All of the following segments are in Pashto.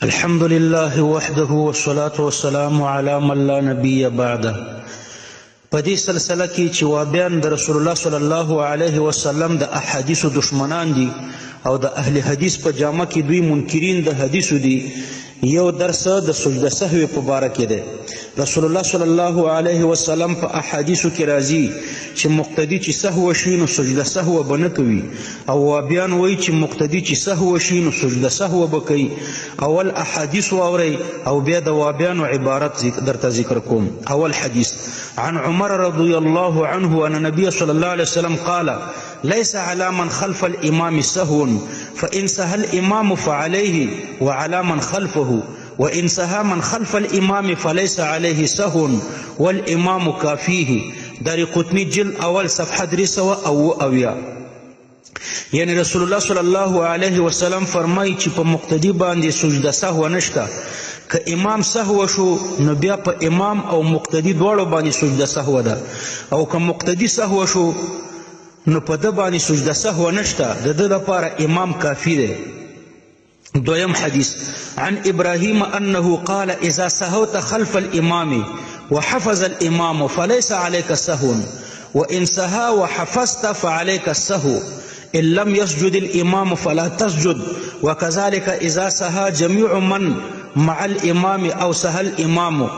الحمد لله وحده والصلاة والسلام على من لا نبي بعده. په دې سلسله کې چې وابیان د رسول الله صلی الله علیه وسلم د احادیثو دشمنان دي او د اهل حدیث په جامه کې دوی منکرین د حدیثو دي، یو درس د سجده سهو په باره کې دی. رسول الله صلی الله علیه وسلم په احادیثو کې راځي چې مقتدی چې سهو شي نو سجده سهو به نه کوي، او وابیان وایي چې مقتدی چې سهو شي نو سجده سهو به کوي. اول احادیث واورئ او بیا د وابیانو عبارت درته ذکر کوم. اول حدیث: عن عمر رضي الله عنه أن النبي صلى الله عليه وسلم قال: ليس على من خلف الإمام سهو، فإن سهى الإمام فعليه وعلى من خلفه، وإن سهى من خلف الإمام فليس عليه سهو والإمام كافيه. دارقطني جلد اول صفحه 300 یعنی رسول الله صلی الله علیه وسلم فرمایي چې په مقتدی باندې سجده سهو نشته. که امام سهو شو نو بیا په امام او مقتدی دواړو باندې سجده سهو ده، او که مقتدی سهو شو نو په ده باندې سجده سهو نشته، د ده لپاره امام کافی دی. دویم حدیث: عن ابراهیم انه قال: اذا سهوت خلف الامام وحفظ الامام فليس عليك سهو، وان سهى وحفظت فعليك السهو، ان لم يسجد الامام فلا تسجد، وكذلك اذا سهى جميع من مع الامام او سهى الامام.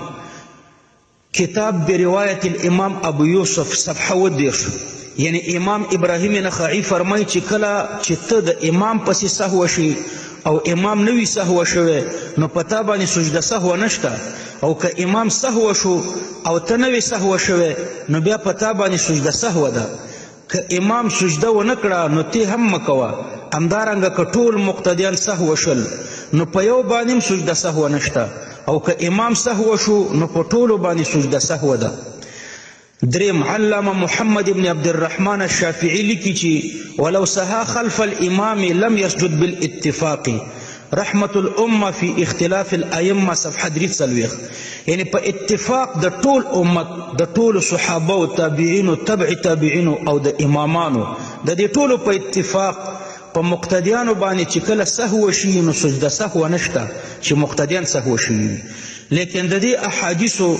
کتاب برواية الامام ابو یوسف صفحه 10. یعنی امام ابراهیم نخعی فرمای چې کله چې ته د امام پسې سهو شي او امام نوی سهو شوی نو پتا باندې سجده سهو نشته، او که امام سهو شو او ته نوی سهو شوی نو بیا پتا باندې سجده سهو ده. که امام سجده و نکړه نو تی هم مکوه. همدارنګه که ټول مقتدیان سهو شل نو په یو باندې هم سجده سهو نشته، او که امام سهو شو نو په ټولو باندې سجده سهو ده. دریم: علامه محمد بن عبد الرحمن الشافعي لیکي چې ولو سها خلف الامام لم يسجد بالاتفاق. رحمت الامه في اختلاف الائمه صفحه 3. یعنی په اتفاق د ټول امت، د ټول صحابه او تابعین او تبع تابعین او د امامانو، د دې ټولو په اتفاق په مقتدیانو باندې چې کله سهو شي نو سجده سهو نشته چې مقتدیان سهو شي. لیکن د دې احادیثو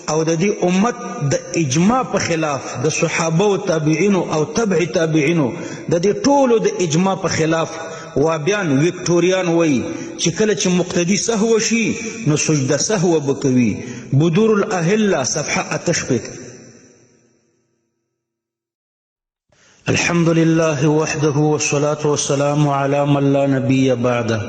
او د دې امت د اجماع په خلاف، د صحابه او تابعینو او تبع تابعینو د دې ټولو د اجماع په خلاف وابیان ویکټوریان وایي چې کله چې مقتدی سهو شي نو سجده سهو به کوي. بدور الاهله صفحه 8. الحمد لله وحده والصلاة والسلام على من لا نبي بعده.